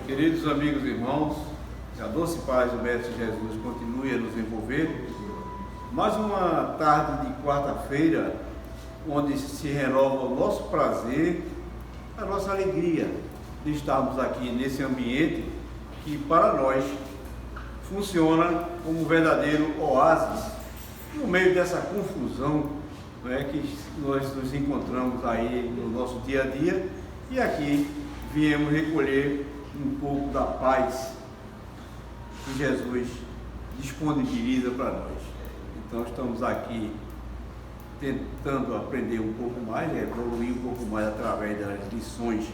Queridos amigos e irmãos, que a doce paz do Mestre Jesus continue a nos envolver. Mais uma tarde de quarta-feira, onde se renova o nosso prazer, a nossa alegria de estarmos aqui nesse ambiente que para nós funciona como um verdadeiro oásis no meio dessa confusão, que nós nos encontramos aí no nosso dia a dia, e aqui viemos recolher um pouco da paz que Jesus disponibiliza para nós. Então estamos aqui tentando aprender um pouco mais, evoluir um pouco mais através das lições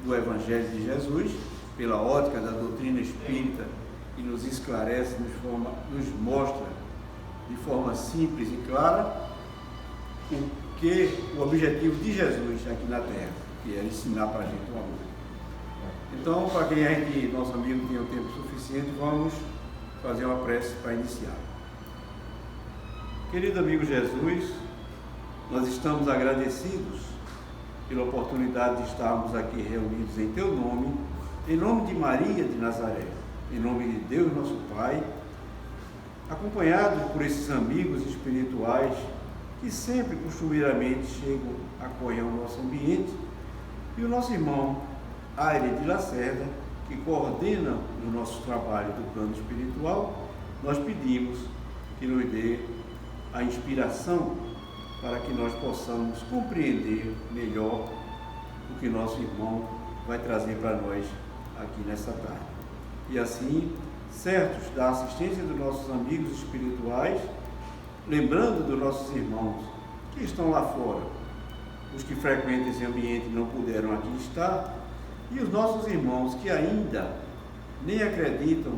do Evangelho de Jesus, pela ótica da doutrina espírita, que nos esclarece, nos mostra de forma simples e clara o objetivo de Jesus aqui na Terra, que é ensinar para a gente o amor. Então, para quem nosso amigo tem o tempo suficiente, vamos fazer uma prece para iniciar. Querido amigo Jesus, nós estamos agradecidos pela oportunidade de estarmos aqui reunidos em Teu nome, em nome de Maria de Nazaré, em nome de Deus nosso Pai, acompanhados por esses amigos espirituais que sempre costumeiramente chegam a acolher o nosso ambiente, e o nosso irmão Aire de Lacerda, que coordena o nosso trabalho do plano espiritual. Nós pedimos que nos dê a inspiração para que nós possamos compreender melhor o que nosso irmão vai trazer para nós aqui nesta tarde. E assim, certos da assistência dos nossos amigos espirituais, lembrando dos nossos irmãos que estão lá fora, os que frequentam esse ambiente não puderam aqui estar, e os nossos irmãos que ainda nem acreditam,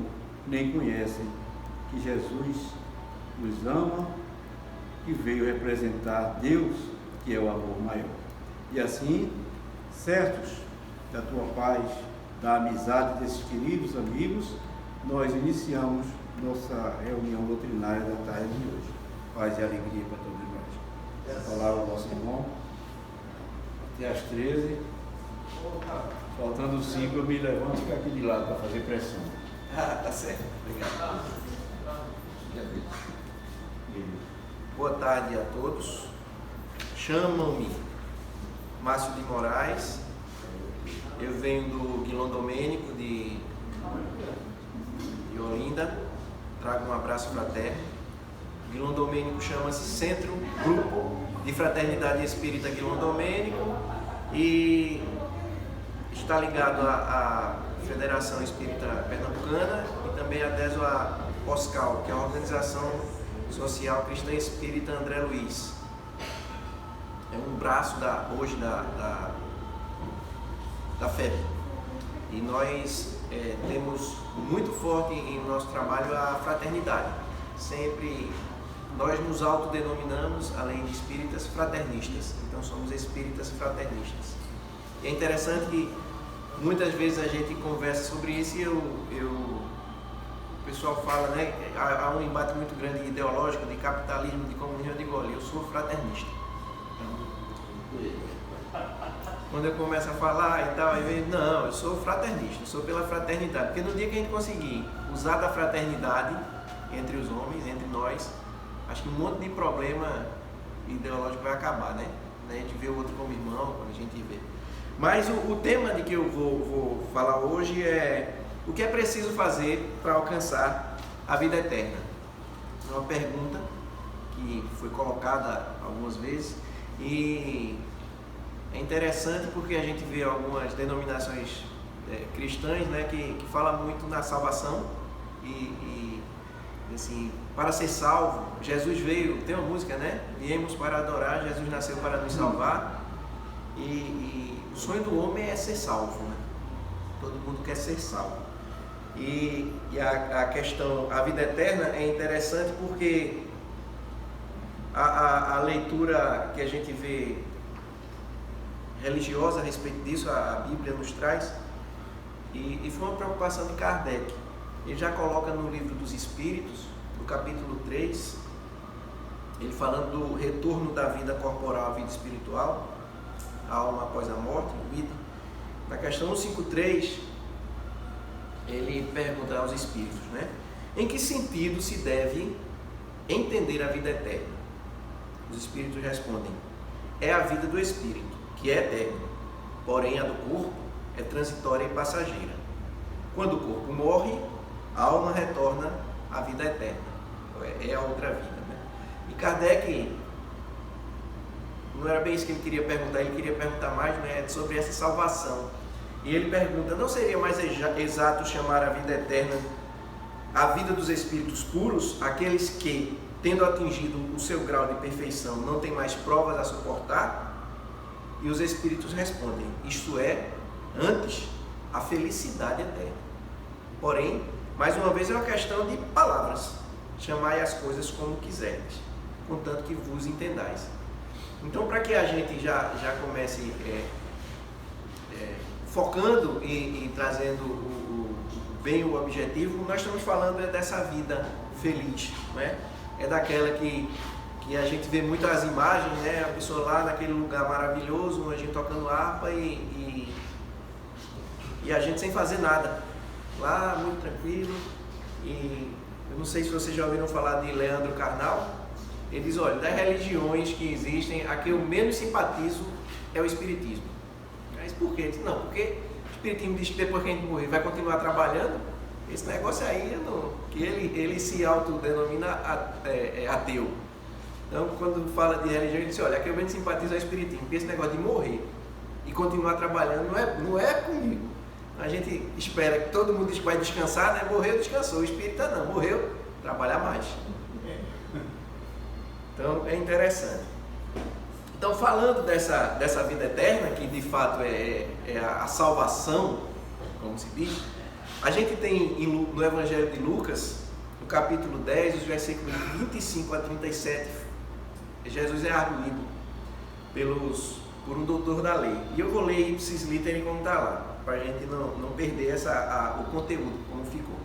nem conhecem que Jesus nos ama e veio representar Deus, que é o amor maior. E assim, certos da tua paz, da amizade desses queridos amigos, nós iniciamos nossa reunião doutrinária da tarde de hoje. Paz e alegria para todos nós. A palavra do nosso irmão, até às 13. Faltando 5, eu me levanto e fico aqui de lado para fazer pressão. Tá certo. Obrigado. Boa tarde a todos. Chamam-me Márcio de Moraes. Eu venho do Guilherme Domênico de Olinda. Trago um abraço fraterno. O Guilherme Domênico chama-se Centro Grupo de Fraternidade Espírita Guilherme Domênico e está ligado à Federação Espírita Pernambucana e também adesão à OSCAL, que é a Organização Social Cristã Espírita André Luiz. É um braço hoje da FEB. E nós temos muito forte em nosso trabalho a fraternidade. Sempre nós nos autodenominamos, além de espíritas, fraternistas. Então somos espíritas fraternistas. E é interessante que muitas vezes a gente conversa sobre isso e o pessoal fala, há um embate muito grande ideológico de capitalismo, de comunismo. Eu digo, olha, eu sou fraternista. Quando eu começo a falar e tal, não, eu sou fraternista, eu sou pela fraternidade. Porque no dia que a gente conseguir usar da fraternidade entre os homens, entre nós, acho que um monte de problema ideológico vai acabar, né? A gente vê o outro como irmão, quando a gente vê. Mas o tema de que eu vou falar hoje é o que é preciso fazer para alcançar a vida eterna. É uma pergunta que foi colocada algumas vezes e é interessante porque a gente vê algumas denominações cristãs, que falam muito na salvação e assim, para ser salvo, Jesus veio, tem uma música, Viemos para adorar, Jesus nasceu para nos salvar e o sonho do homem é ser salvo, Todo mundo quer ser salvo. E a questão, a vida eterna é interessante porque a leitura que a gente vê religiosa a respeito disso, a Bíblia nos traz, e foi uma preocupação de Kardec. Ele já coloca no Livro dos Espíritos, no capítulo 3, ele falando do retorno da vida corporal à vida espiritual, a alma após a morte, vida. Na questão 153, ele pergunta aos espíritos, né? Em que sentido se deve entender a vida eterna? Os espíritos respondem: é a vida do espírito, que é eterna, porém a do corpo é transitória e passageira. Quando o corpo morre, a alma retorna à vida eterna, é a outra vida, né? E Kardec, não era bem isso que ele queria perguntar mais, né, sobre essa salvação. E ele pergunta: não seria mais exato chamar a vida eterna a vida dos espíritos puros, aqueles que, tendo atingido o seu grau de perfeição, não tem mais provas a suportar? E os espíritos respondem: isto é, antes, a felicidade eterna. Porém, mais uma vez, é uma questão de palavras. Chamai as coisas como quiserdes, contanto que vos entendais. Então, para que a gente já comece focando e trazendo bem o objetivo, nós estamos falando dessa vida feliz, né? É daquela que a gente vê muitas imagens, né? A pessoa lá naquele lugar maravilhoso, a gente tocando harpa e a gente sem fazer nada, lá muito tranquilo. E eu não sei se vocês já ouviram falar de Leandro Carnal. Ele diz: olha, das religiões que existem, a que eu menos simpatizo é o espiritismo. Mas por quê? Ele diz: não, porque o espiritismo diz que depois que a gente morrer vai continuar trabalhando. Esse negócio aí, que ele se autodenomina ateu. Então, quando fala de religião, ele diz: olha, a que eu menos simpatizo é o espiritismo, porque esse negócio de morrer e continuar trabalhando não é comigo. A gente espera que todo mundo diz que vai descansar, né? Morreu, descansou. O espírita não, morreu, trabalha mais. Então é interessante. Então, falando dessa vida eterna, que de fato é a salvação, como se diz, a gente tem no Evangelho de Lucas, no capítulo 10, os versículos 25 a 37, Jesus é arguído por um doutor da lei. E eu vou ler ipsis literis como está lá, para a gente não perder o conteúdo, como ficou.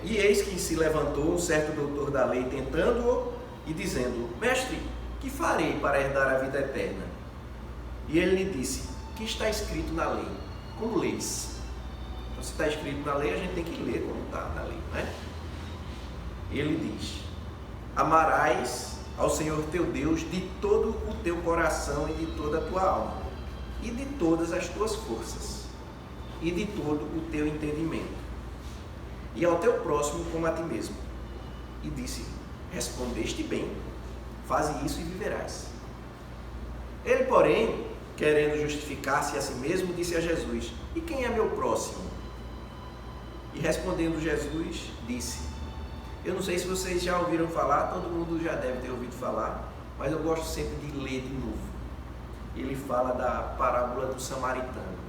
E eis que se levantou um certo doutor da lei, tentando-o e dizendo: mestre, que farei para herdar a vida eterna? E ele lhe disse: que está escrito na lei? Como leis? Então, se está escrito na lei, a gente tem que ler como está na lei, né? Ele diz: amarás ao Senhor teu Deus de todo o teu coração e de toda a tua alma, e de todas as tuas forças, e de todo o teu entendimento, e ao teu próximo como a ti mesmo. E disse: respondeste bem, faze isso e viverás. Ele, porém, querendo justificar-se a si mesmo, disse a Jesus: e quem é meu próximo? E respondendo Jesus, disse: eu não sei se vocês já ouviram falar, todo mundo já deve ter ouvido falar, mas eu gosto sempre de ler de novo. Ele fala da parábola do samaritano.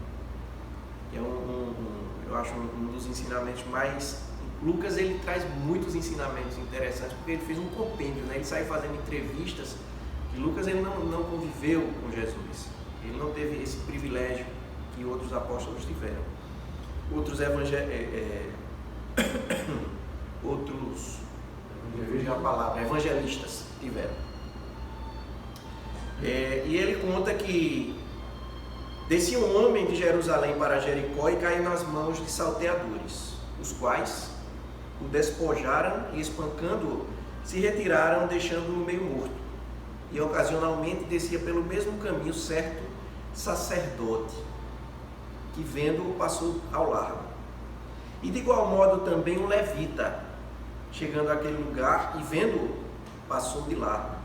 É eu acho um dos ensinamentos mais... Lucas, ele traz muitos ensinamentos interessantes, porque ele fez um compêndio, né? Ele sai fazendo entrevistas, e Lucas, ele não conviveu com Jesus. Ele não teve esse privilégio que outros apóstolos tiveram. Outros evangelistas tiveram. E ele conta que descia um homem de Jerusalém para Jericó e caiu nas mãos de salteadores, os quais o despojaram e, espancando-o, se retiraram, deixando-o meio morto. E ocasionalmente descia pelo mesmo caminho certo sacerdote, que vendo-o passou ao largo. E de igual modo também um levita, chegando àquele lugar e vendo-o, passou de largo.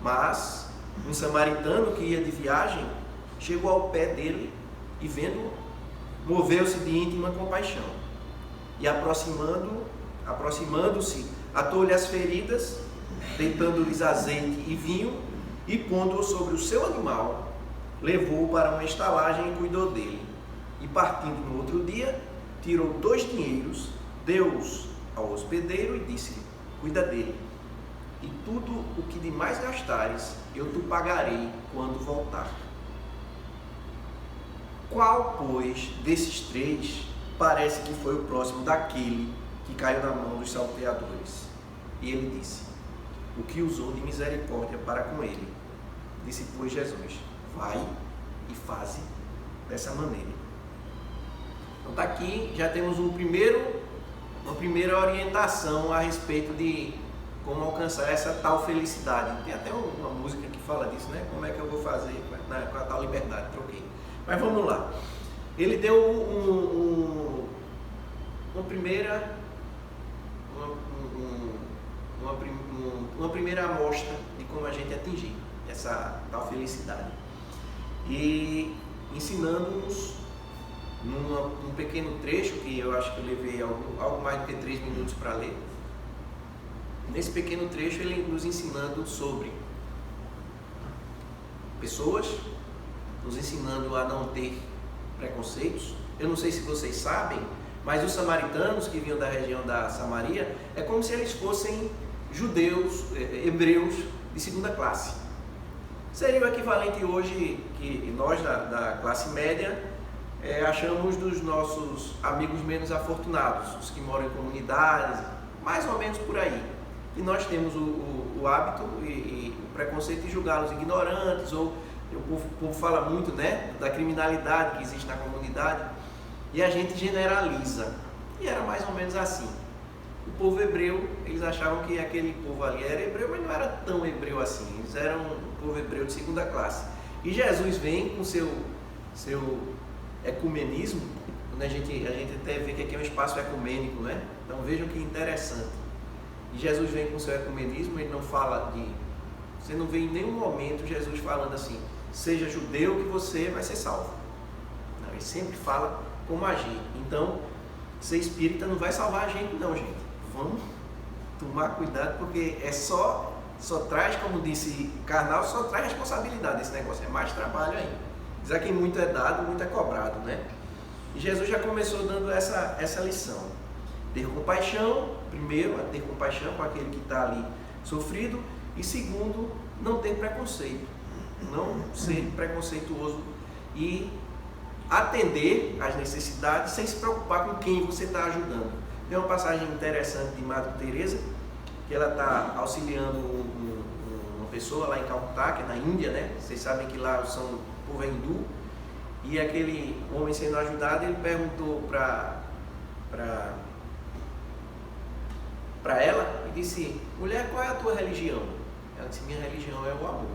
Mas um samaritano que ia de viagem chegou ao pé dele e vendo-o, moveu-se de íntima compaixão. E aproximando-se, atou-lhe as feridas, deitando-lhes azeite e vinho, e pondo-o sobre o seu animal, levou-o para uma estalagem e cuidou dele. E partindo no outro dia, tirou 2 dinheiros, deu-os ao hospedeiro e disse-lhe: cuida dele, e tudo o que demais gastares, eu te pagarei quando voltar. Qual, pois, desses 3 parece que foi o próximo daquele que caiu na mão dos salteadores? E ele disse: o que usou de misericórdia para com ele. Disse, pois, Jesus: vai e faze dessa maneira. Então está aqui, já temos uma primeira orientação a respeito de como alcançar essa tal felicidade. Tem até uma música que fala disso, né? Como é que eu vou fazer com a tal liberdade? Troquei. Mas vamos lá. Ele deu uma primeira amostra de como a gente atingir essa tal felicidade. E ensinando-nos num pequeno trecho, que eu acho que eu levei algo mais do que 3 minutos para ler. Nesse pequeno trecho ele nos ensinando sobre pessoas, nos ensinando a não ter preconceitos. Eu não sei se vocês sabem, mas os samaritanos que vinham da região da Samaria, é como se eles fossem judeus, hebreus de segunda classe. Seria o equivalente hoje que nós da classe média achamos dos nossos amigos menos afortunados, os que moram em comunidades, mais ou menos por aí. E nós temos o hábito e o preconceito de julgá-los ignorantes, ou o povo fala muito, né, da criminalidade que existe na comunidade, e a gente generaliza. E era mais ou menos assim. O povo hebreu, eles achavam que aquele povo ali era hebreu, mas não era tão hebreu assim. Eles eram um povo hebreu de segunda classe. E Jesus vem com seu ecumenismo, né? A gente até vê que aqui é um espaço ecumênico, né? Então vejam que interessante. E Jesus vem com seu ecumenismo, ele não fala de... Você não vê em nenhum momento Jesus falando assim, seja judeu que você vai ser salvo. Não, ele sempre fala como agir. Então, ser espírita não vai salvar a gente não, gente. Vamos tomar cuidado, porque só traz, como disse Karnal, só traz responsabilidade esse negócio, é mais trabalho ainda. Diz que muito é dado, muito é cobrado, né? E Jesus já começou dando essa lição. Ter compaixão, primeiro, ter compaixão com aquele que está ali sofrido, e segundo, não ter preconceito, não ser preconceituoso e atender às necessidades sem se preocupar com quem você está ajudando. Tem uma passagem interessante de Madre Teresa, que ela está auxiliando uma pessoa lá em Calcutá, que é na Índia, né? Vocês sabem que lá o povo é hindu, e aquele homem sendo ajudado, ele perguntou para ela e disse, mulher, qual é a tua religião? Ela disse, minha religião é o amor.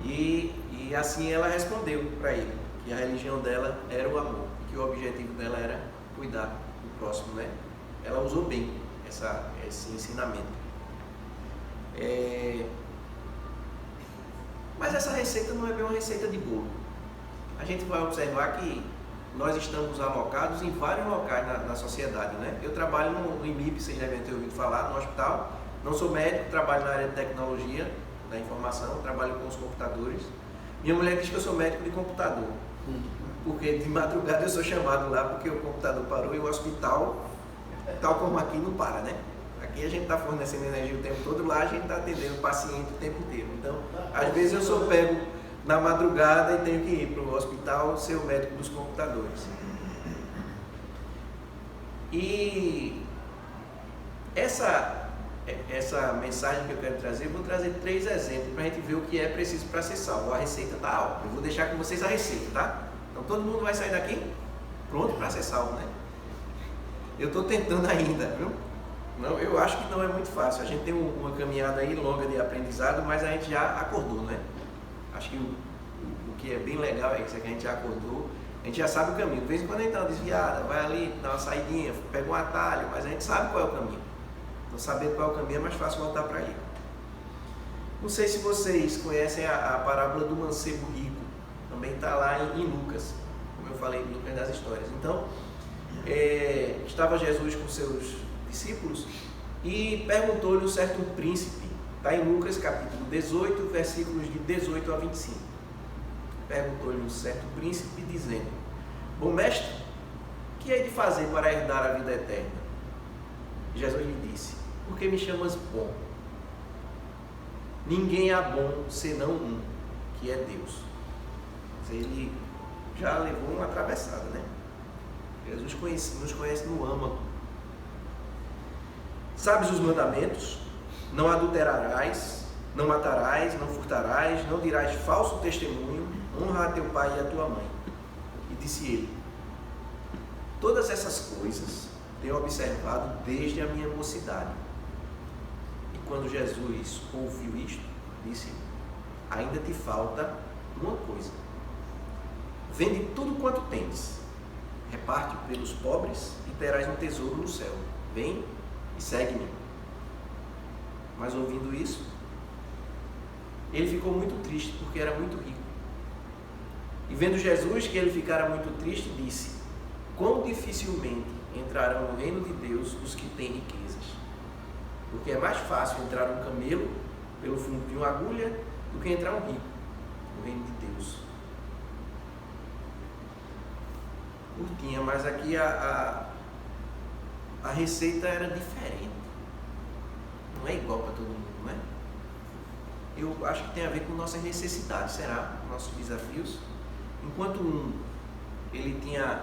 E assim ela respondeu para ele, que a religião dela era o amor, e que o objetivo dela era cuidar do próximo, né? Ela usou bem esse ensinamento. Mas essa receita não é bem uma receita de bolo. A gente vai observar que nós estamos alocados em vários locais na sociedade, né? Eu trabalho no IMIP, vocês devem ter ouvido falar, no hospital. Não sou médico, trabalho na área de tecnologia, da informação, trabalho com os computadores. Minha mulher diz que eu sou médico de computador, porque de madrugada eu sou chamado lá porque o computador parou e o hospital, tal como aqui, não para, né? Aqui a gente está fornecendo energia o tempo todo, lá a gente está atendendo o paciente o tempo inteiro. Então, às vezes eu sou pego na madrugada e tenho que ir para o hospital ser o médico dos computadores. E essa mensagem que eu quero trazer, eu vou trazer 3 exemplos para a gente ver o que é preciso para ser salvo. A receita está alta. Eu vou deixar com vocês a receita, tá? Então todo mundo vai sair daqui pronto para ser salvo, né? Eu estou tentando ainda, viu? Não, eu acho que não é muito fácil. A gente tem uma caminhada aí longa de aprendizado, mas a gente já acordou, né? Acho que o que é bem legal é isso, é que a gente já acordou, a gente já sabe o caminho. De vez em quando a gente dá uma desviada, vai ali, dá uma saidinha, pega um atalho, mas a gente sabe qual é o caminho. Então, sabendo qual é o caminho, é mais fácil voltar para ele. Não sei se vocês conhecem a parábola do mancebo rico, também está lá em Lucas, como eu falei, Lucas das histórias. Então, estava Jesus com seus discípulos e perguntou-lhe um certo príncipe, está em Lucas capítulo 18, versículos de 18 a 25. Perguntou-lhe um certo príncipe dizendo, bom mestre, o que hei de fazer para herdar a vida eterna? Jesus lhe disse, por que me chamas bom? Ninguém há bom senão um, que é Deus. Ele já levou uma atravessada, né? Jesus nos conhece no âmago. Sabes os mandamentos? Não adulterarás, não matarás, não furtarás, não dirás falso testemunho, honra a teu pai e a tua mãe. E disse ele: todas essas coisas tenho observado desde a minha mocidade. E quando Jesus ouviu isto, disse: ainda te falta uma coisa. Vende tudo quanto tens, reparte pelos pobres e terás um tesouro no céu. Vem e segue-me. Mas ouvindo isso, ele ficou muito triste, porque era muito rico. E vendo Jesus que ele ficara muito triste, disse: quão dificilmente entrarão no reino de Deus os que têm riquezas. Porque é mais fácil entrar um camelo pelo fundo de uma agulha do que entrar um rico no reino de Deus. Curtinha, mas aqui a receita era diferente. Não é igual para todo mundo, não é? Eu acho que tem a ver com nossas necessidades, será? Nossos desafios. Enquanto ele tinha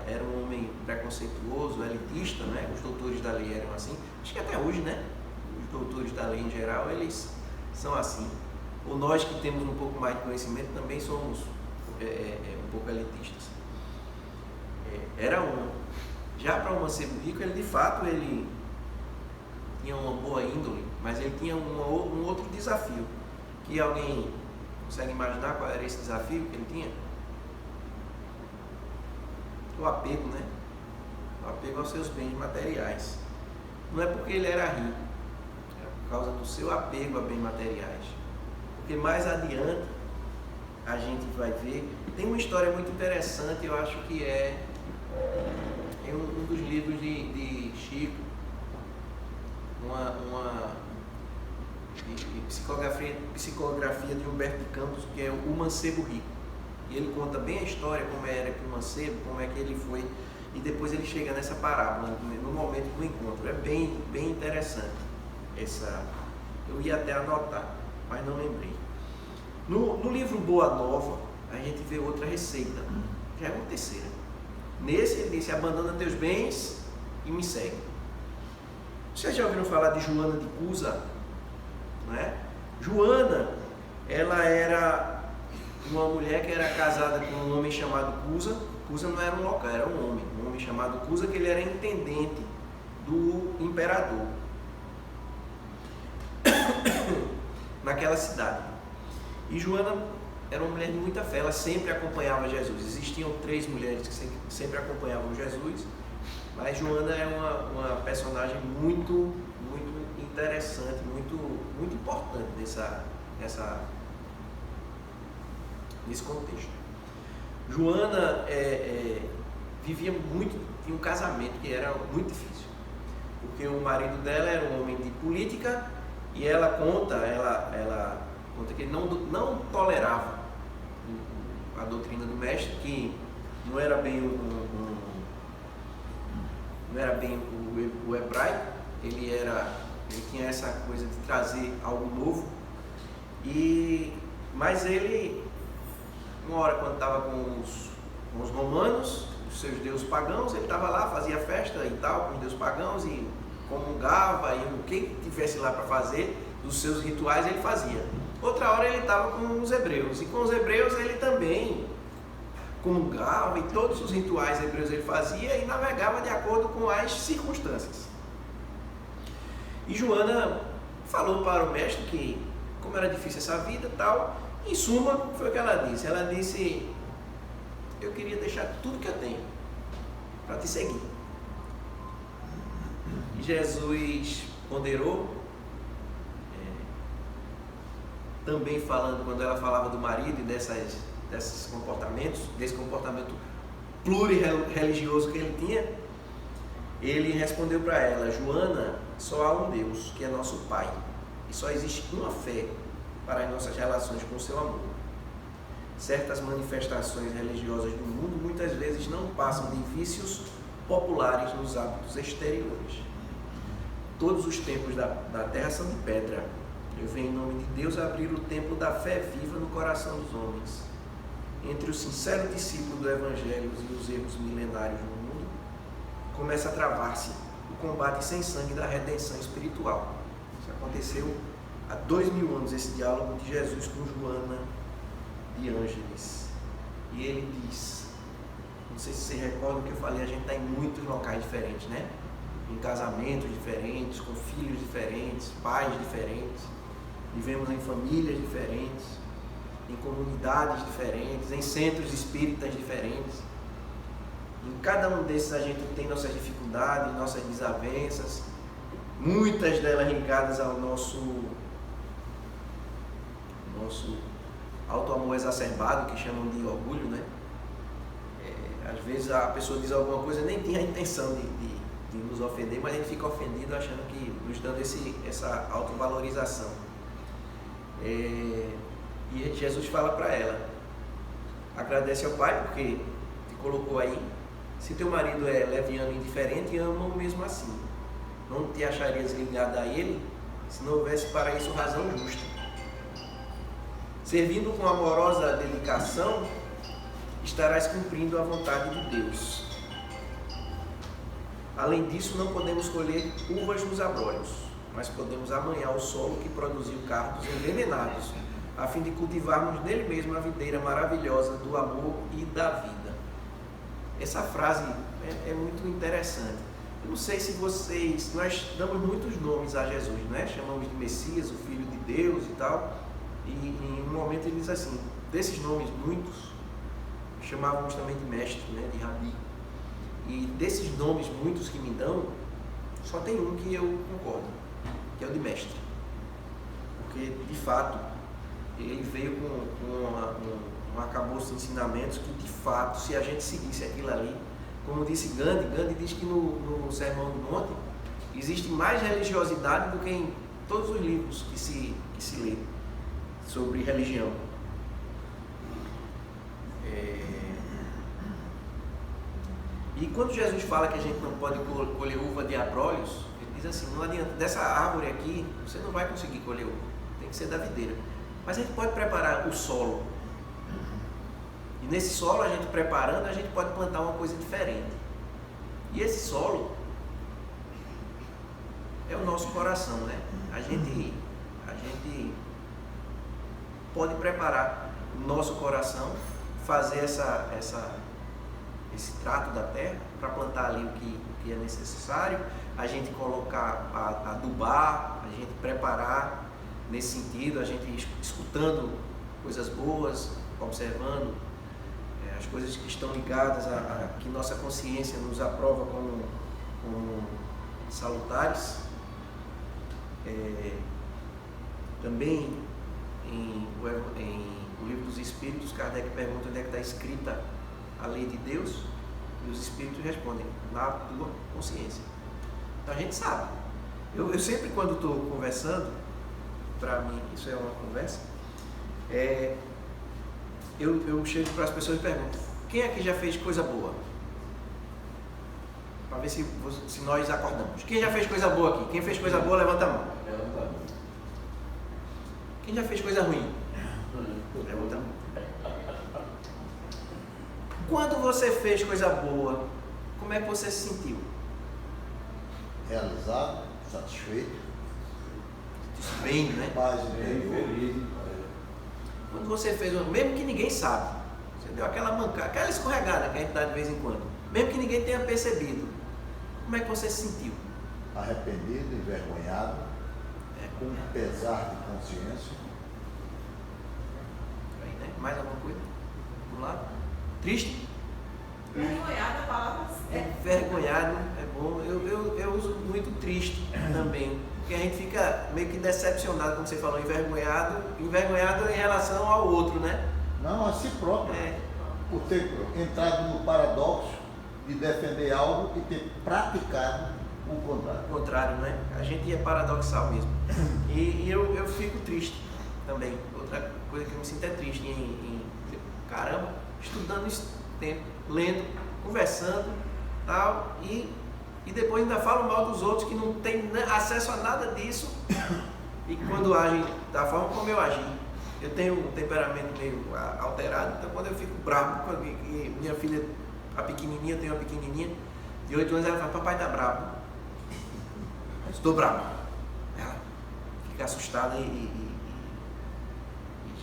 era um homem preconceituoso, elitista, né? Os doutores da lei eram assim. Acho que até hoje, né? Os doutores da lei em geral, eles são assim. Ou nós que temos um pouco mais de conhecimento também somos um pouco elitistas. Era um. Já para o mancebo rico, ele de fato tinha uma boa índole, mas ele tinha um outro desafio. Que alguém consegue imaginar qual era esse desafio que ele tinha? O apego, né? O apego aos seus bens materiais. Não é porque ele era rico, é por causa do seu apego a bens materiais. Porque mais adiante a gente vai ver, tem uma história muito interessante, eu acho que é um dos livros de Chico, uma psicografia de Humberto de Campos, que é O Mancebo Rico. E ele conta bem a história, como era que o mancebo, como é que ele foi, e depois ele chega nessa parábola, no momento do encontro. É bem, bem interessante. Eu ia até anotar, mas não lembrei. No livro Boa Nova, a gente vê outra receita, já é uma terceira. Nesse ele disse: abandona teus bens e me segue. Vocês já ouviram falar de Joana de Cusa? Não é? Joana, ela era uma mulher que era casada com um homem chamado Cusa. Cusa não era um local, era um homem chamado Cusa, que ele era intendente do imperador naquela cidade. E Joana era uma mulher de muita fé, ela sempre acompanhava Jesus. Existiam 3 mulheres que sempre acompanhavam Jesus, mas Joana é uma personagem muito, muito interessante, muito, muito importante nesse contexto. Joana vivia muito, tinha um casamento que era muito difícil, porque o marido dela era um homem de política e ela conta que ele não tolerava a doutrina do mestre, que não era bem o hebraico, ele tinha essa coisa de trazer algo novo, mas ele, uma hora quando estava com os romanos, os seus deuses pagãos, ele estava lá, fazia festa e tal, com os deuses pagãos, e comungava, e o que tivesse lá para fazer, dos seus rituais ele fazia. Outra hora ele estava com os hebreus, e com os hebreus ele também comungava, e todos os rituais hebreus ele fazia e navegava de acordo com as circunstâncias. E Joana falou para o mestre que, como era difícil essa vida e tal, em suma, foi o que ela disse. Ela disse: eu queria deixar tudo que eu tenho para te seguir. E Jesus ponderou, também falando, quando ela falava do marido e desses comportamentos, desse comportamento plurireligioso que ele tinha, ele respondeu para ela: Joana, só há um Deus, que é nosso Pai, e só existe uma fé para as nossas relações com o seu amor. Certas manifestações religiosas do mundo muitas vezes não passam de vícios populares nos hábitos exteriores. Todos os templos da terra são de pedra. Eu venho em nome de Deus abrir o templo da fé viva no coração dos homens. Entre os sinceros discípulos do Evangelho e os erros milenários no mundo, começa a travar-se o combate sem sangue da redenção espiritual. Isso aconteceu há 2000 anos, esse diálogo de Jesus com Joana de Ângeles. E ele diz, não sei se vocês recordam que eu falei, a gente está em muitos locais diferentes, né? Em casamentos diferentes, com filhos diferentes, pais diferentes, vivemos em famílias diferentes, em comunidades diferentes, em centros espíritas diferentes. Em cada um desses a gente tem nossas dificuldades, nossas desavenças, muitas delas ligadas ao nosso auto-amor exacerbado, que chamam de orgulho, né? Às vezes a pessoa diz alguma coisa, nem tinha a intenção de nos ofender, mas a gente fica ofendido achando que nos dando essa autovalorização. E Jesus fala para ela, agradece ao Pai porque te colocou aí. Se teu marido é leviano e indiferente, ama-o mesmo assim. Não te acharias ligada a ele se não houvesse para isso razão justa. Servindo com amorosa dedicação, estarás cumprindo a vontade de Deus. Além disso, não podemos colher uvas nos abrolhos, mas podemos amanhar o solo que produziu cardos envenenados, a fim de cultivarmos nele mesmo a videira maravilhosa do amor e da vida. Essa frase é muito interessante. Eu não sei se nós damos muitos nomes a Jesus, né? Chamamos de Messias, o Filho de Deus e tal. E em um momento ele diz assim, desses nomes muitos, chamávamos também de mestre, né? De rabi. E desses nomes muitos que me dão, só tem um que eu concordo, que é o de mestre. Porque, de fato, ele veio com um arcabouço de ensinamentos que, de fato, se a gente seguisse aquilo ali, como disse Gandhi diz que no Sermão do Monte existe mais religiosidade do que em todos os livros que se lê sobre religião. E quando Jesus fala que a gente não pode colher uva de abrolhos, ele diz assim, não adianta, dessa árvore aqui você não vai conseguir colher uva, tem que ser da videira. Mas a gente pode preparar o solo. E nesse solo, a gente preparando, a gente pode plantar uma coisa diferente. E esse solo é o nosso coração, né? A gente pode preparar o nosso coração, fazer esse trato da terra para plantar ali o que é necessário, a gente colocar, adubar, a gente preparar nesse sentido, a gente escutando coisas boas, observando as coisas que estão ligadas a que nossa consciência nos aprova como salutares. Também o Livro dos Espíritos, Kardec pergunta onde é que está escrita a lei de Deus, e os Espíritos respondem, na tua consciência. Então a gente sabe. Eu sempre, quando estou conversando, para mim isso é uma conversa, eu chego para as pessoas e pergunto, quem aqui já fez coisa boa? Para ver se nós acordamos. Quem já fez coisa boa aqui? Quem fez coisa boa, levanta a mão. Quem já fez coisa ruim? Levanta a mão. Quando você fez coisa boa, como é que você se sentiu? Realizado, satisfeito. Bem, né? Paz e bem, feliz. Quando você fez, mesmo que ninguém sabe, você deu aquela mancada, aquela escorregada que a gente dá de vez em quando, mesmo que ninguém tenha percebido, como é que você se sentiu? Arrependido, envergonhado, com pesar de consciência. Aí, né? Mais alguma coisa? Vamos lá? Triste? Envergonhado, a palavra Envergonhado, é bom. Eu uso muito triste também. Porque a gente fica meio que decepcionado, como você falou, envergonhado em relação ao outro, né? Não, a si próprio. Por ter entrado no paradoxo de defender algo e ter praticado o contrário. O contrário, né? A gente é paradoxal mesmo. E eu fico triste também. Outra coisa que eu me sinto é triste caramba, estudando esse tempo, lendo, conversando, tal, e depois ainda falo mal dos outros que não tem acesso a nada disso, e quando agem da forma como eu agi. Eu tenho um temperamento meio alterado, então quando eu fico bravo, e minha filha, a pequenininha, eu tenho uma pequenininha de 8 anos, ela fala, papai tá bravo. Eu estou bravo. Ela fica assustada e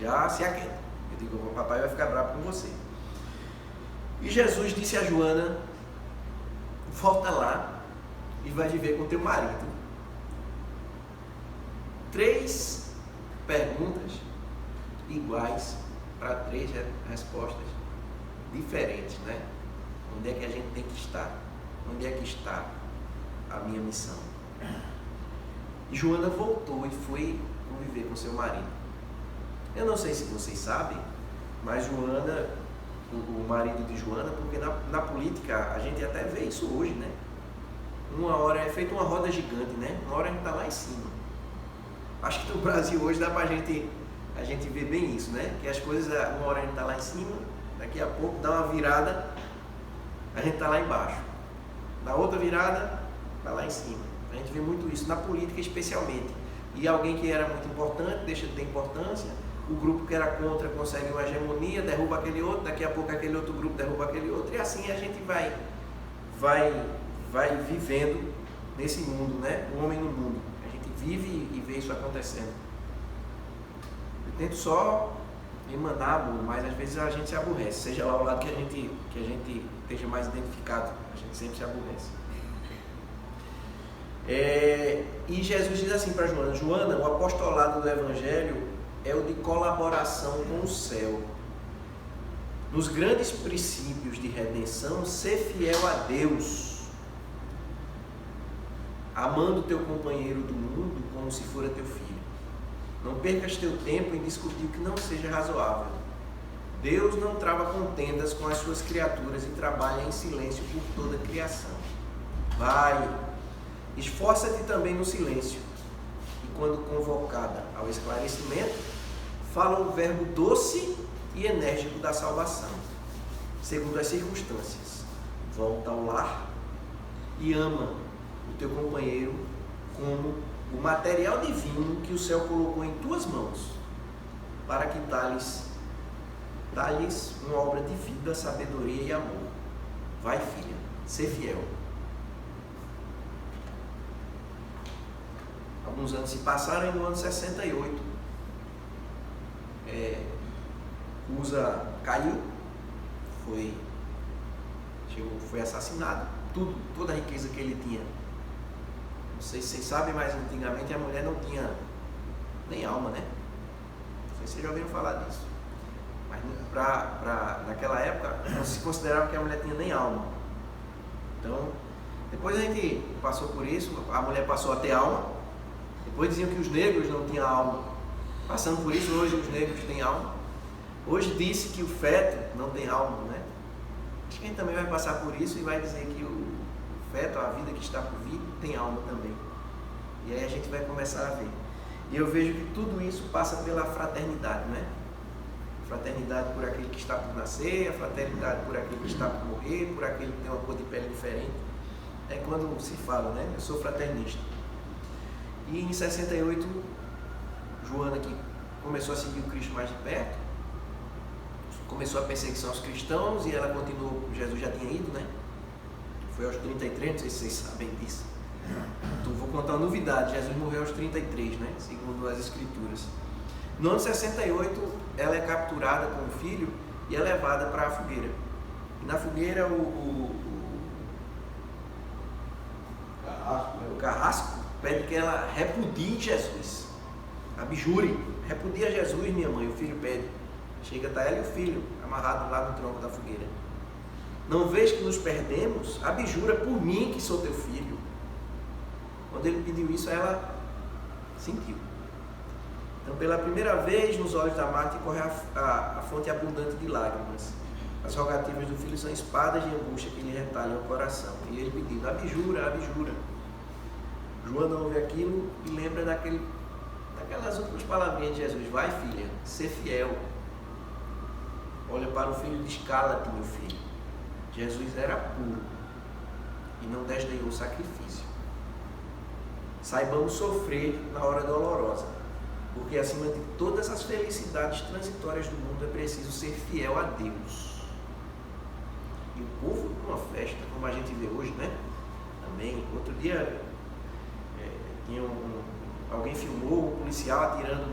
já se aquieta. Eu digo, o papai vai ficar bravo com você. E Jesus disse a Joana, volta lá e vai viver com teu marido. 3 perguntas iguais para 3 respostas diferentes, né? Onde é que a gente tem que estar? Onde é que está a minha missão? E Joana voltou e foi conviver com seu marido. Eu não sei se vocês sabem, mas Joana, o marido de Joana, porque na política a gente até vê isso hoje, né? Uma hora é feita uma roda gigante, né? Uma hora a gente está lá em cima. Acho que no Brasil hoje dá para a gente ver bem isso, né? Que as coisas, uma hora a gente está lá em cima, daqui a pouco dá uma virada, a gente está lá embaixo. Na outra virada, está lá em cima. A gente vê muito isso, na política especialmente. E alguém que era muito importante, deixa de ter importância, o grupo que era contra consegue uma hegemonia, derruba aquele outro, daqui a pouco aquele outro grupo derruba aquele outro, e assim a gente vai vivendo nesse mundo, né? O homem no mundo. A gente vive e vê isso acontecendo. Eu tento só emanar amor, mas às vezes a gente se aborrece, seja lá o lado que a gente esteja mais identificado, a gente sempre se aborrece. E Jesus diz assim para Joana: Joana, o apostolado do Evangelho é o de colaboração com o céu. Nos grandes princípios de redenção, ser fiel a Deus, amando teu companheiro do mundo como se fora teu filho. Não percas teu tempo em discutir o que não seja razoável. Deus não trava contendas com as suas criaturas e trabalha em silêncio por toda a criação. Vai, esforça-te também no silêncio, e quando convocada ao esclarecimento, fala o verbo doce e enérgico da salvação, segundo as circunstâncias. Volta ao lar e ama o teu companheiro como o material divino que o céu colocou em tuas mãos, para que dá-lhes uma obra de vida, sabedoria e amor. Vai, filha, ser fiel. Alguns anos se passaram e no ano 68 Uza caiu, foi assassinado, toda a riqueza que ele tinha. Não sei se vocês sabem, mas antigamente a mulher não tinha nem alma, né? Não sei se vocês já ouviram falar disso. Mas naquela época não se considerava que a mulher tinha nem alma. Então, depois a gente passou por isso, a mulher passou a ter alma. Depois diziam que os negros não tinham alma. Passando por isso, hoje os negros têm alma. Hoje disse que o feto não tem alma, né? Acho que a gente também vai passar por isso e vai dizer que o feto, a vida que está por vir, tem alma também. E aí a gente vai começar a ver. E eu vejo que tudo isso passa pela fraternidade, né? Fraternidade por aquele que está por nascer, a fraternidade por aquele que está por morrer, por aquele que tem uma cor de pele diferente. É quando se fala, né? Eu sou fraternista. E em 68, Joana, que começou a seguir o Cristo mais de perto, começou a perseguição aos cristãos e ela continuou, Jesus já tinha ido, né? Foi aos 33, não sei se vocês sabem disso. Então vou contar uma novidade, Jesus morreu aos 33, né? Segundo as escrituras. No ano 68, ela é capturada com o filho e é levada para a fogueira. E na fogueira o carrasco pede que ela repudie Jesus. Abjure, repudia Jesus, minha mãe, o filho pede. Chega, está ela e o filho amarrado lá no tronco da fogueira. Não vês que nos perdemos? Abjura por mim que sou teu filho. Quando ele pediu isso, ela sentiu. Então, pela primeira vez, nos olhos da Marte corre a fonte abundante de lágrimas. As rogativas do filho são espadas de angústia que lhe retalham o coração. E ele pedindo: abjura, abjura. Joana ouve aquilo e lembra daquelas últimas palavrinhas de Jesus: vai, filha, ser fiel. Olha para o filho e diz: cala-te, meu filho. Jesus era puro e não desdenhou o sacrifício. Saibamos sofrer na hora dolorosa, porque acima de todas as felicidades transitórias do mundo é preciso ser fiel a Deus. E o povo numa festa, como a gente vê hoje, né? Também, outro dia alguém filmou um policial atirando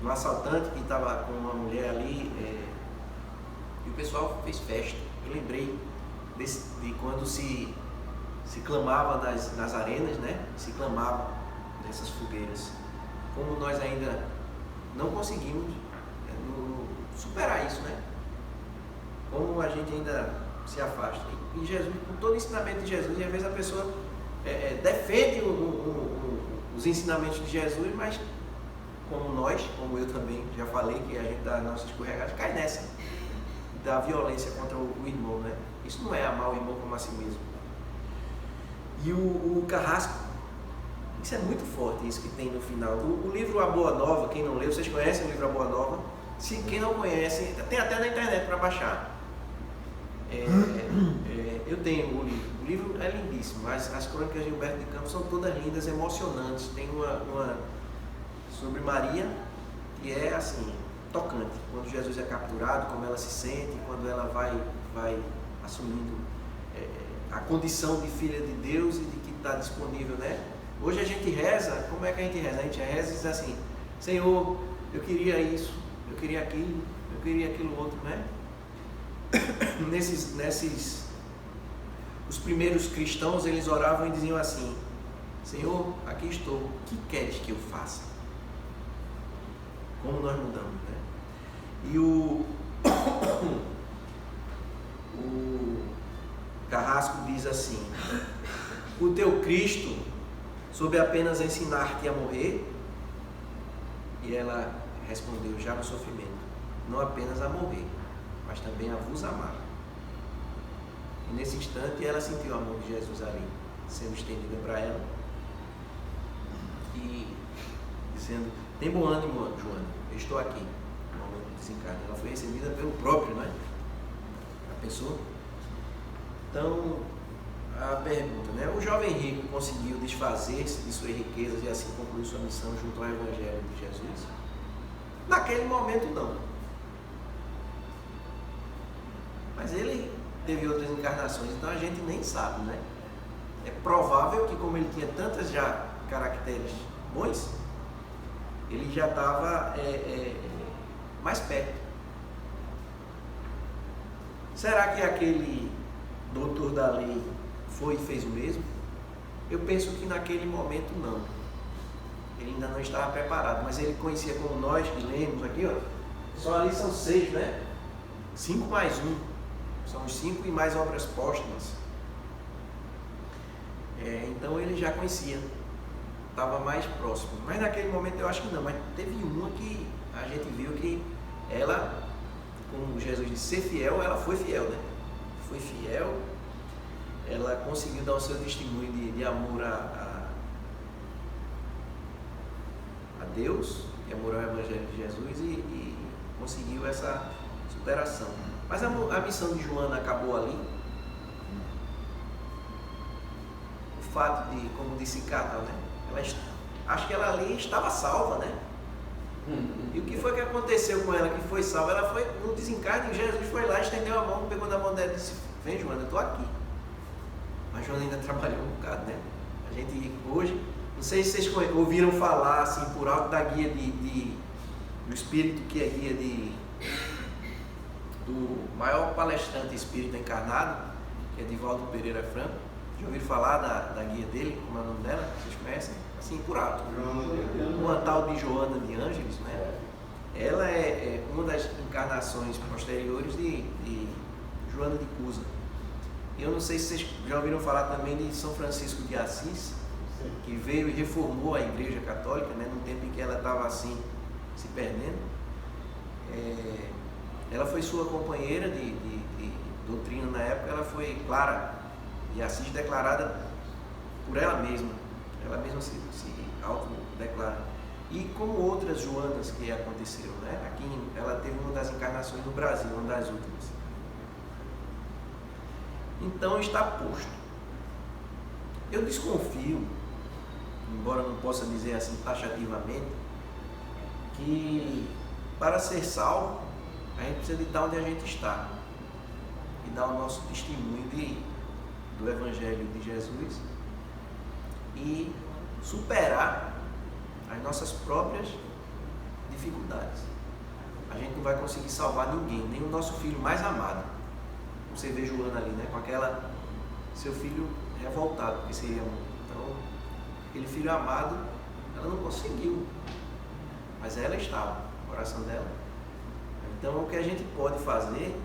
no assaltante que estava com uma mulher ali, e o pessoal fez festa. Eu lembrei de quando se clamava nas arenas, né? Se clamava nessas fogueiras. Como nós ainda não conseguimos superar isso, né? Como a gente ainda se afasta. E Jesus, com todo o ensinamento de Jesus, e às vezes a pessoa defende os ensinamentos de Jesus, mas como nós, como eu também já falei, que a gente dá nossa escorregada, cai nessa da violência contra o irmão, né? Isso não é amar o irmão como a si mesmo. E o Carrasco, isso é muito forte, isso que tem no final. O livro A Boa Nova, quem não leu, vocês conhecem o livro A Boa Nova? Se quem não conhece, tem até na internet para baixar. Eu tenho o livro. O livro é lindíssimo. As crônicas de Humberto de Campos são todas lindas, emocionantes. Tem uma sobre Maria que é assim, tocante. Quando Jesus é capturado, como ela se sente, quando ela vai assumindo a condição de filha de Deus e de que está disponível, né? Hoje a gente reza, como é que a gente reza? A gente reza e diz assim: Senhor, eu queria isso, eu queria aquilo, eu queria aquilo outro, né? Os primeiros cristãos, eles oravam e diziam assim: Senhor, aqui estou, o que queres que eu faça? Como nós mudamos, né? E o Carrasco diz assim: o teu Cristo soube apenas ensinar-te a morrer? E ela respondeu: já no sofrimento, não apenas a morrer, mas também a vos amar. E nesse instante ela sentiu a mão de Jesus ali, sendo estendida para ela, e dizendo: tem bom ânimo, Joana, eu estou aqui. No momento do desencarne, ela foi recebida pelo próprio, né? A pessoa. Então, a pergunta, né? O jovem rico conseguiu desfazer-se de suas riquezas e assim concluir sua missão junto ao Evangelho de Jesus? Naquele momento, não. Mas ele teve outras encarnações, então a gente nem sabe, né? É provável que, como ele tinha tantas já caracteres bons, ele já estava mais perto. Será que aquele doutor da lei foi e fez o mesmo? Eu penso que naquele momento não. Ele ainda não estava preparado, mas ele conhecia como nós que lemos aqui, ó. Só ali são 6, né? 5 mais 1. São os 5 e mais obras póstumas. Então ele já conhecia. Estava mais próximo. Mas naquele momento eu acho que não. Mas teve uma que a gente viu que ela, como Jesus disse, ser fiel, ela foi fiel, né? Foi fiel. Ela conseguiu dar o seu testemunho de amor a Deus, de amor ao Evangelho de Jesus e conseguiu essa superação. Mas a missão de Joana acabou ali. O fato de, como disse Cata, né? Acho que ela ali estava salva, né? E o que foi que aconteceu com ela que foi salva? Ela foi no desencarne, Jesus foi lá, estendeu a mão, pegou na mão dela e disse: vem, Joana, eu estou aqui. Mas Joana ainda trabalhou um bocado, né? A gente hoje, não sei se vocês ouviram falar assim por alto da guia do espírito, que é guia do maior palestrante espírita encarnado, que é Divaldo Pereira Franco. Já ouviram falar da guia dele? Como é o nome dela? Vocês conhecem? Assim, por alto. Uma tal de Joana de Ângeles, né? Ela é uma das encarnações posteriores de Joana de Cusa. Eu não sei se vocês já ouviram falar também de São Francisco de Assis, que veio e reformou a Igreja Católica, né? No tempo em que ela estava assim, se perdendo. Ela foi sua companheira de doutrina na época. Ela foi Clara de Assis, declarada por ela mesma. Ela mesma se autodeclara. E como outras Joanas que aconteceram, né? Aqui ela teve uma das encarnações no Brasil, uma das últimas. Então está posto. Eu desconfio, embora não possa dizer assim taxativamente, que para ser salvo a gente precisa de estar onde a gente está e dar o nosso testemunho do Evangelho de Jesus e superar as nossas próprias dificuldades. A gente não vai conseguir salvar ninguém, nem o nosso filho mais amado. Você vê Joana ali, né? Com aquela... seu filho revoltado, porque seria amor. Então, aquele filho amado, ela não conseguiu. Mas ela estava, no coração dela. Então, o que a gente pode fazer...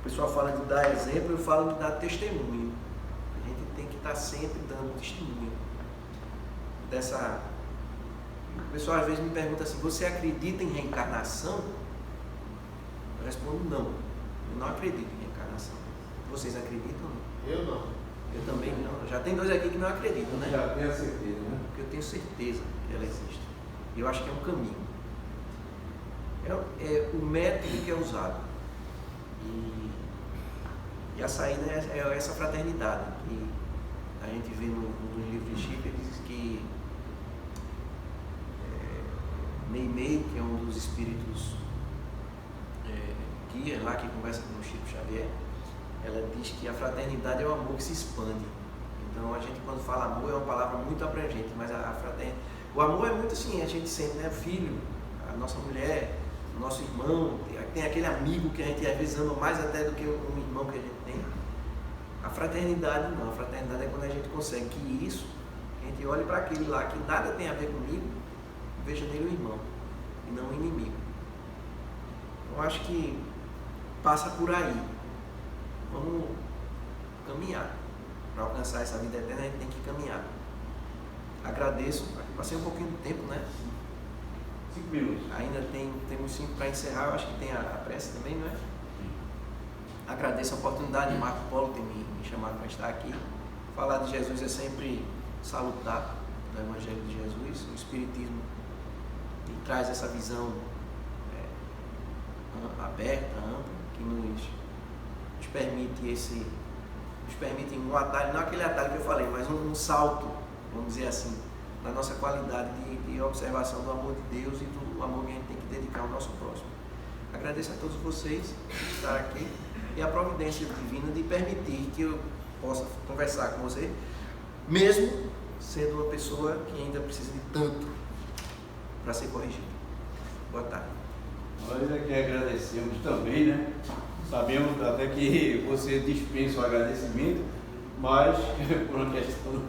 O pessoal fala de dar exemplo, eu falo de dar testemunho. A gente tem que estar sempre dando testemunho dessa... O pessoal às vezes me pergunta assim, você acredita em reencarnação? Eu respondo não. Eu não acredito em reencarnação. Vocês acreditam? Eu não. Eu também não. Já tem dois aqui que não acreditam, né? Já tenho a certeza, né? Porque eu tenho certeza que ela existe. E eu acho que é um caminho. É o método que é usado. E a saída é essa fraternidade. Que a gente vê no livro de Chico, ele diz que Meimei, que é um dos espíritos guias lá que conversa com o Chico Xavier, ela diz que a fraternidade é o amor que se expande. Então a gente, quando fala amor, é uma palavra muito abrangente, mas a fraternidade, o amor é muito assim, a gente sente, né? O filho, a nossa mulher, o nosso irmão, tem aquele amigo que a gente às vezes ama mais até do que um irmão que a gente tem. A fraternidade não, a fraternidade é quando a gente consegue que isso, a gente olhe para aquele lá que nada tem a ver comigo, veja nele o irmão e não o inimigo. Eu acho que passa por aí. Vamos caminhar. Para alcançar essa vida eterna, a gente tem que caminhar. Agradeço. Passei um pouquinho do tempo, né? 5 minutos. Ainda temos 5 para encerrar. Eu acho que tem a prece também, não é? Agradeço a oportunidade de Marco Polo ter me chamado para estar aqui. Falar de Jesus é sempre salutar do Evangelho de Jesus. O Espiritismo traz essa visão aberta, ampla, que nos permite um atalho, não aquele atalho que eu falei, mas um salto, vamos dizer assim, na nossa qualidade de observação do amor de Deus e do amor que a gente tem que dedicar ao nosso próximo. Agradeço a todos vocês por estar aqui e a providência divina de permitir que eu possa conversar com você, mesmo sendo uma pessoa que ainda precisa de tanto para ser corrigido. Boa tarde. Nós aqui agradecemos também, né? Sabemos até que você dispensa o agradecimento, mas por uma questão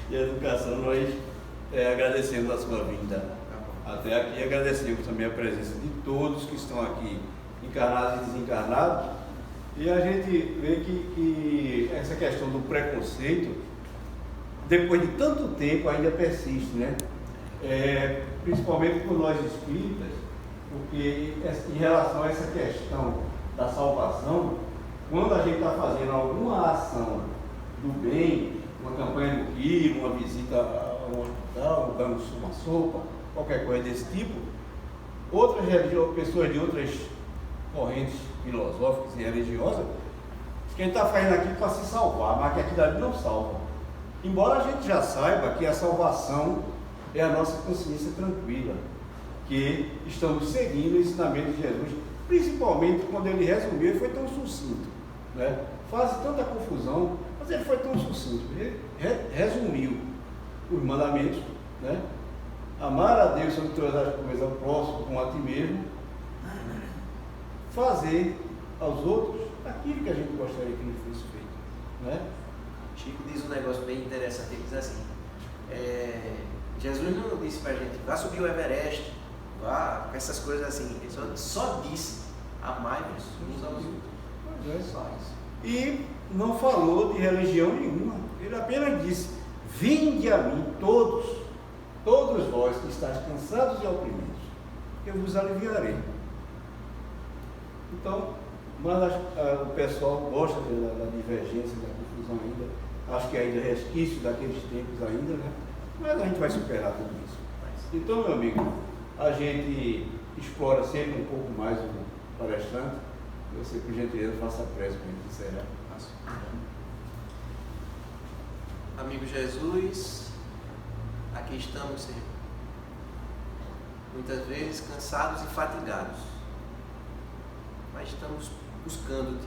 de educação nós agradecemos a sua vinda até aqui. Agradecemos também a presença de todos que estão aqui, encarnados e desencarnados. E a gente vê que essa questão do preconceito, depois de tanto tempo, ainda persiste, né? Principalmente por nós espíritas, porque em relação a essa questão da salvação, quando a gente está fazendo alguma ação do bem, uma campanha do quilo, uma visita a um hospital, dando uma sopa, qualquer coisa desse tipo, outras pessoas de outras correntes filosóficas e religiosas, que a gente está fazendo aqui para se salvar, mas que aquilo ali não salva. Embora a gente já saiba que a salvação é a nossa consciência tranquila, que estamos seguindo o ensinamento de Jesus, principalmente quando ele resumiu, ele foi tão sucinto, né? Faz tanta confusão, mas ele foi tão sucinto, ele resumiu os mandamentos, né? Amar a Deus sobre todas as coisas, ao próximo como a ti mesmo, fazer aos outros aquilo que a gente gostaria que lhe fosse feito, né? Chico diz um negócio bem interessante, ele diz assim, Jesus não disse pra gente, vá subir o Everest, vá, essas coisas assim, ele só disse, amai-vos uns aos outros. Só isso. E não falou de religião nenhuma, ele apenas disse, vinde a mim todos vós que estáis cansados e oprimidos, eu vos aliviarei. Então, mas o pessoal gosta da divergência, da confusão ainda, acho que ainda é resquício daqueles tempos ainda, né? Mas a gente vai superar tudo isso. Então, meu amigo, a gente explora sempre um pouco mais o palestrante. Você, por gentileza, faça a prece para a gente encerrar. Amigo Jesus, aqui estamos, Senhor, muitas vezes cansados e fatigados, mas estamos buscando-te,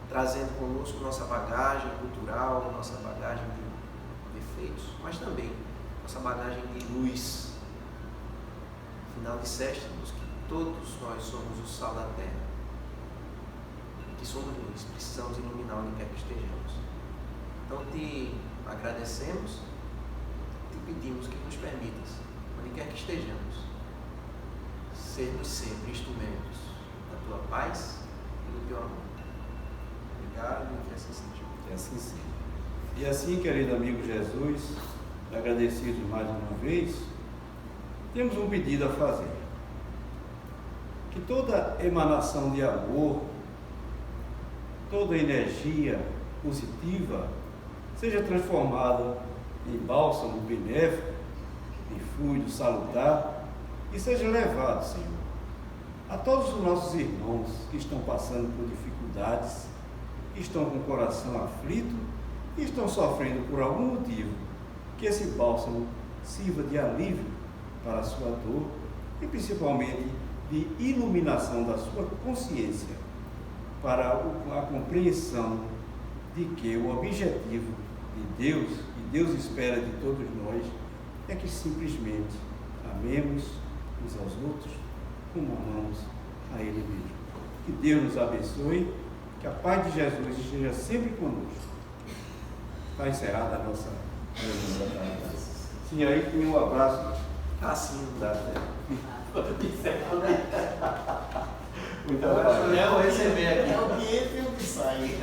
trazendo conosco nossa bagagem cultural, nossa bagagem de defeitos, mas também nossa bagagem de luz. Afinal, disseste-nos que todos nós somos o sal da terra, que somos luz, precisamos iluminar onde quer que estejamos. Então te agradecemos, te pedimos que nos permitas, onde quer que estejamos, sermos sempre instrumentos da tua paz e do teu amor. Obrigado e que assim seja. Que assim seja. E assim, querido amigo Jesus, agradecidos mais uma vez, temos um pedido a fazer. Que toda emanação de amor, toda energia positiva seja transformada em bálsamo benéfico, em fluido salutar e seja levado, Senhor, a todos os nossos irmãos que estão passando por dificuldades, que estão com o coração aflito e estão sofrendo por algum motivo, que esse bálsamo sirva de alívio para a sua dor e principalmente de iluminação da sua consciência para a compreensão de que o objetivo de Deus, e Deus espera de todos nós, é que simplesmente amemos uns aos outros como amamos a Ele mesmo. Que Deus nos abençoe, que a paz de Jesus esteja sempre conosco. Está encerrada a nossa reunião. Sim, aí tem um abraço assim da muito obrigado. Eu vou receber aqui. É o que entra e o que sai.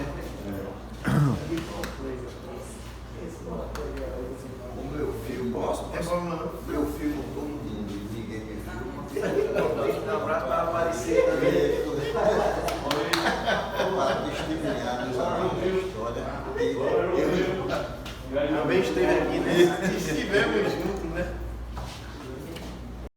O meu filho, posso? Tem problema não. Meu filho, todo mundo, e ninguém me filma. Um abraço para aparecer também. Vamos lá, testemunhar meus amigos da história. Também esteve aqui, né? Estivemos juntos.